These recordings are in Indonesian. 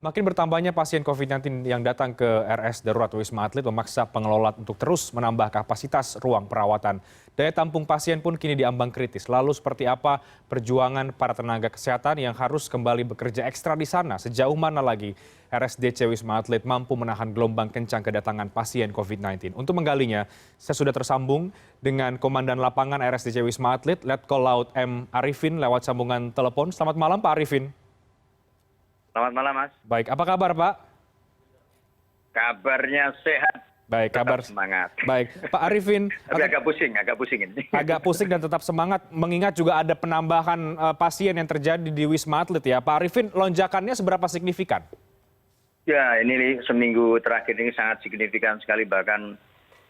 Makin bertambahnya pasien COVID-19 yang datang ke RS Darurat Wisma Atlet memaksa pengelola untuk terus menambah kapasitas ruang perawatan. Daya tampung pasien pun kini diambang kritis. Lalu seperti apa perjuangan para tenaga kesehatan yang harus kembali bekerja ekstra di sana? Sejauh mana lagi RSDC Wisma Atlet mampu menahan gelombang kencang kedatangan pasien COVID-19? Untuk menggalinya, saya sudah tersambung dengan Komandan Lapangan RSDC Wisma Atlet, Letkol Laut M. Arifin lewat sambungan telepon. Selamat malam Pak Arifin. Selamat malam, Mas. Baik, apa kabar Pak? Kabarnya sehat. Baik, tetap kabar semangat. Baik, Pak Arifin. Tapi agak pusing ini. Agak pusing dan tetap semangat, mengingat juga ada penambahan pasien yang terjadi di Wisma Atlet ya. Pak Arifin, lonjakannya seberapa signifikan? Ya, ini seminggu terakhir ini sangat signifikan sekali, bahkan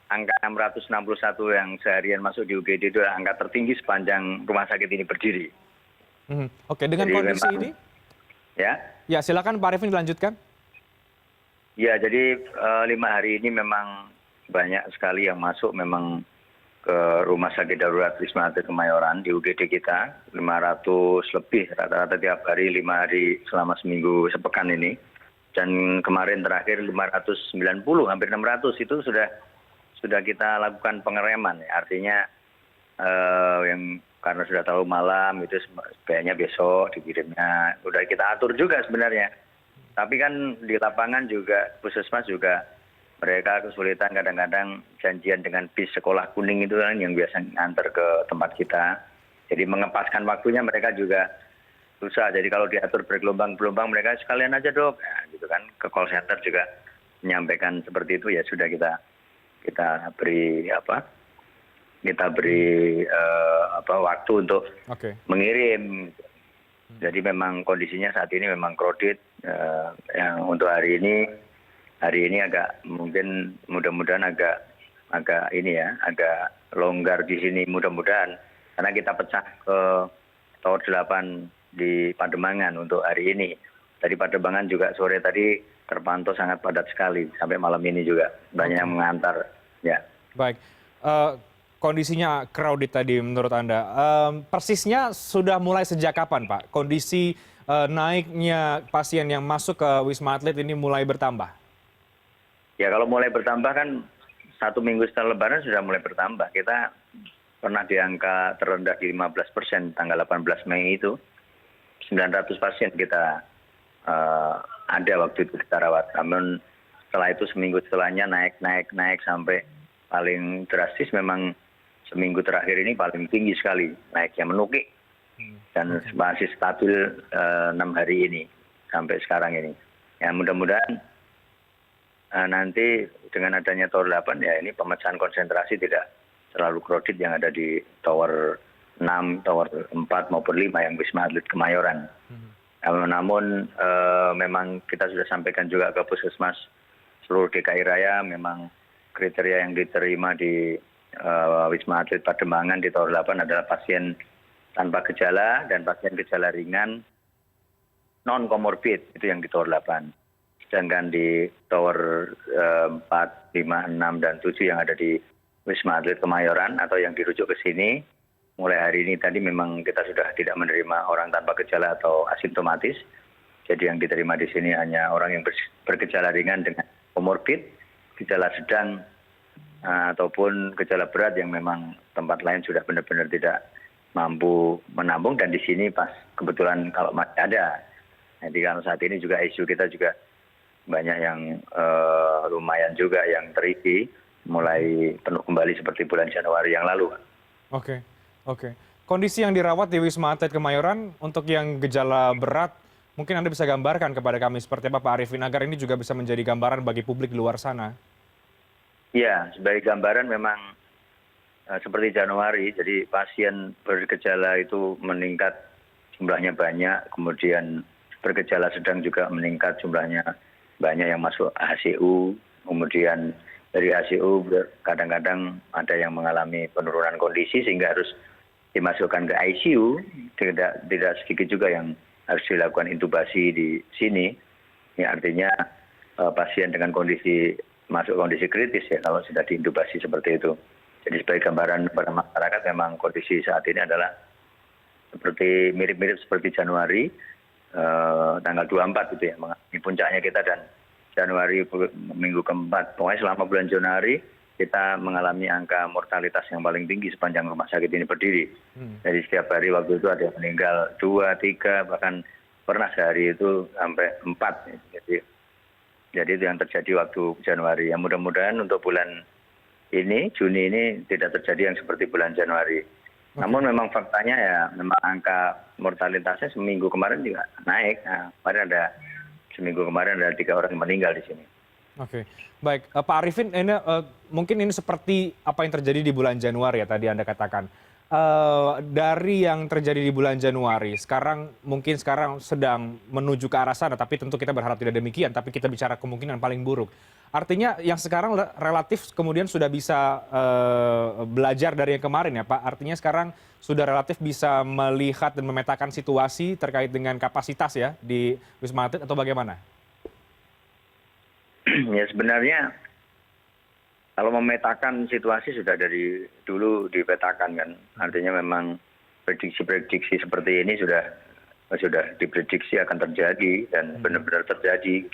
angka 661 yang seharian masuk di UGD itu adalah angka tertinggi sepanjang rumah sakit ini berdiri. Oke, dengan Jadi kondisi memang, ini? Ya, Silakan Pak Arifin dilanjutkan. ya jadi 5 hari ini memang banyak sekali yang masuk memang ke rumah sakit darurat Wisma Atlet Kemayoran di UGD kita, 500 lebih rata-rata tiap hari, 5 hari selama seminggu sepekan ini. Dan kemarin terakhir 590, hampir 600 itu sudah kita lakukan pengereman. Ya. Artinya yang karena sudah tahu malam itu sebaiknya besok dikirimnya. Sudah kita atur juga sebenarnya. Tapi kan di lapangan juga puskesmas juga mereka kesulitan kadang-kadang janjian dengan bis sekolah kuning itu kan yang biasa nganter ke tempat kita. Jadi mengepaskan waktunya mereka juga susah. Jadi kalau diatur bergelombang-gelombang mereka sekalian aja dok, ya, gitu kan. Ke call center juga menyampaikan seperti itu ya sudah kita beri waktu untuk mengirim. Jadi memang kondisinya saat ini memang crowded. Yang untuk hari ini agak mungkin mudah-mudahan agak agak longgar di sini mudah-mudahan karena kita pecah ke Tower 8 di Pademangan untuk hari ini. Tadi Pademangan juga sore tadi terpantau sangat padat sekali sampai malam ini juga banyak yang mengantar. Ya. Baik. Kondisinya crowded tadi menurut Anda. Persisnya sudah mulai sejak kapan Pak? Kondisi naiknya pasien yang masuk ke Wisma Atlet ini mulai bertambah? Ya kalau mulai bertambah kan 1 minggu setelah Lebaran sudah mulai bertambah. Kita pernah di angka terendah di 15% tanggal 18 Mei itu. 900 pasien kita ada waktu itu kita rawat. Namun setelah itu seminggu setelahnya naik sampai paling drastis memang seminggu terakhir ini paling tinggi sekali naiknya menukik dan masih stabil 6 hari ini sampai sekarang ini. Ya mudah-mudahan nanti dengan adanya Tower 8 ya ini pemecahan konsentrasi tidak terlalu crowded yang ada di Tower 6, Tower 4 maupun 5 yang Wisma Atlet Kemayoran. Namun memang kita sudah sampaikan juga ke puskesmas seluruh DKI Raya memang kriteria yang diterima di Wisma Atlet Pademangan di Tower 8 adalah pasien tanpa gejala dan pasien gejala ringan non komorbid itu yang di Tower 8. Sedangkan di Tower 4, 5, 6 dan 7 yang ada di Wisma Atlet Kemayoran atau yang dirujuk ke sini mulai hari ini tadi memang kita sudah tidak menerima orang tanpa gejala atau asimptomatis. Jadi yang diterima di sini hanya orang yang bergejala ringan dengan komorbid, gejala sedang ataupun gejala berat yang memang tempat lain sudah benar-benar tidak mampu menampung dan di sini pas kebetulan kalau masih ada. Jadi kalau saat ini juga isu kita juga banyak yang lumayan juga yang terisi mulai penuh kembali seperti bulan Januari yang lalu. Oke. Kondisi yang dirawat di Wisma Atlet Kemayoran untuk yang gejala berat mungkin Anda bisa gambarkan kepada kami seperti apa Pak Arifin agar ini juga bisa menjadi gambaran bagi publik di luar sana. Ya, sebagai gambaran memang seperti Januari, jadi pasien bergejala itu meningkat jumlahnya banyak, kemudian bergejala sedang juga meningkat jumlahnya banyak yang masuk HCU, kemudian dari HCU kadang-kadang ada yang mengalami penurunan kondisi sehingga harus dimasukkan ke ICU, tidak sedikit juga yang harus dilakukan intubasi di sini. Ini artinya pasien dengan masuk kondisi kritis ya kalau sudah diintubasi seperti itu. Jadi sebagai gambaran kepada masyarakat memang kondisi saat ini adalah seperti mirip-mirip seperti Januari tanggal 24 gitu ya, mengalami puncaknya kita, dan Januari minggu keempat. Pokoknya selama bulan Januari kita mengalami angka mortalitas yang paling tinggi sepanjang rumah sakit ini berdiri. Jadi setiap hari waktu itu ada yang meninggal 2, 3, bahkan pernah sehari itu sampai 4. Jadi itu yang terjadi waktu Januari. Yang mudah-mudahan untuk bulan ini, Juni ini tidak terjadi yang seperti bulan Januari. Namun memang faktanya ya, memang angka mortalitasnya seminggu kemarin juga naik. Nah, seminggu kemarin ada 3 orang yang meninggal di sini. Oke, baik. Pak Arifin, ini mungkin ini seperti apa yang terjadi di bulan Januari ya tadi Anda katakan. Dari yang terjadi di bulan Januari, mungkin sekarang sedang menuju ke arah sana, tapi tentu kita berharap tidak demikian, tapi kita bicara kemungkinan paling buruk. Artinya yang sekarang relatif kemudian sudah bisa belajar dari yang kemarin ya Pak. Artinya sekarang sudah relatif bisa melihat dan memetakan situasi terkait dengan kapasitas ya di Wisma Atlet atau bagaimana? Ya sebenarnya kalau memetakan situasi sudah dari dulu dipetakan kan. Artinya memang prediksi-prediksi seperti ini sudah diprediksi akan terjadi dan benar-benar terjadi.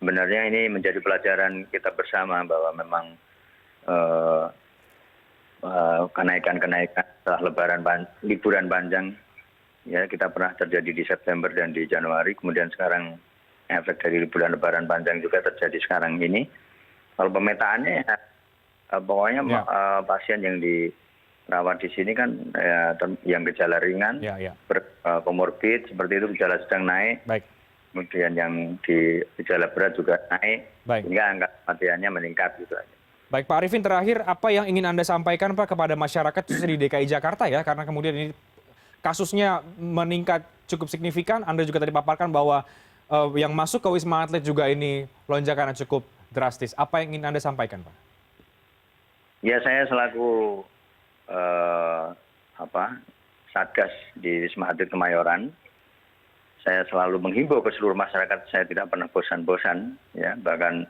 Sebenarnya ini menjadi pelajaran kita bersama bahwa memang kenaikan-kenaikan setelah liburan panjang ya, kita pernah terjadi di September dan di Januari, kemudian sekarang efek dari liburan lebaran panjang juga terjadi sekarang ini. Kalau pemetaannya ya, pokoknya pasien yang dirawat di sini kan ya, yang gejala ringan, komorbid seperti itu, gejala sedang naik. Baik. Kemudian yang di gejala berat juga naik, sehingga angka kematiannya meningkat gitu aja. Baik Pak Arifin, terakhir apa yang ingin Anda sampaikan Pak kepada masyarakat khususnya di DKI Jakarta ya, karena kemudian ini kasusnya meningkat cukup signifikan. Anda juga tadi paparkan bahwa yang masuk ke Wisma Atlet juga ini lonjakannya cukup drastis. Apa yang ingin Anda sampaikan Pak? Ya, saya selaku Satgas di Wisma Atlet Kemayoran, saya selalu menghimbau ke seluruh masyarakat, saya tidak pernah bosan-bosan, ya, bahkan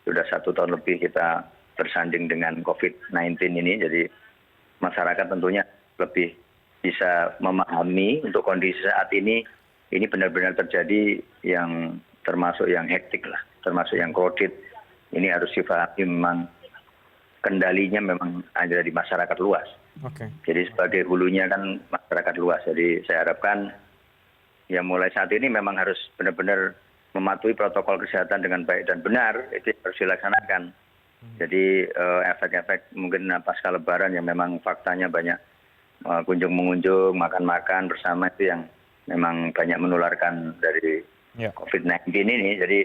sudah 1 tahun lebih kita bersanding dengan COVID-19 ini, jadi masyarakat tentunya lebih bisa memahami untuk kondisi saat ini benar-benar terjadi yang termasuk yang hektik lah, termasuk yang crowded. Ini harus dipahami memang kendalinya memang ada di masyarakat luas. Jadi sebagai hulunya kan masyarakat luas, jadi saya harapkan ya mulai saat ini memang harus benar-benar mematuhi protokol kesehatan dengan baik dan benar, itu harus dilaksanakan. Jadi efek-efek mungkin pasca lebaran yang memang faktanya banyak kunjung-mengunjung, makan-makan bersama, itu yang memang banyak menularkan dari COVID-19 ini. Jadi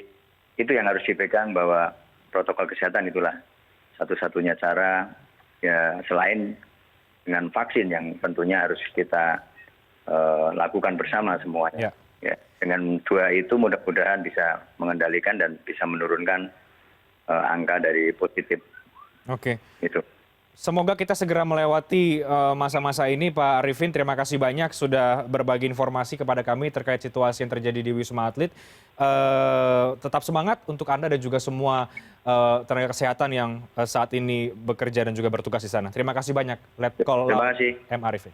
itu yang harus dipegang, bahwa protokol kesehatan itulah satu-satunya cara ya, selain dengan vaksin yang tentunya harus kita lakukan bersama semuanya. Ya, dengan 2 itu mudah-mudahan bisa mengendalikan dan bisa menurunkan angka dari positif. Oke. Itu. Semoga kita segera melewati masa-masa ini, Pak Arifin. Terima kasih banyak sudah berbagi informasi kepada kami terkait situasi yang terjadi di Wisma Atlet. Tetap semangat untuk Anda dan juga semua tenaga kesehatan yang saat ini bekerja dan juga bertugas di sana. Terima kasih banyak, Letkol M. Arifin.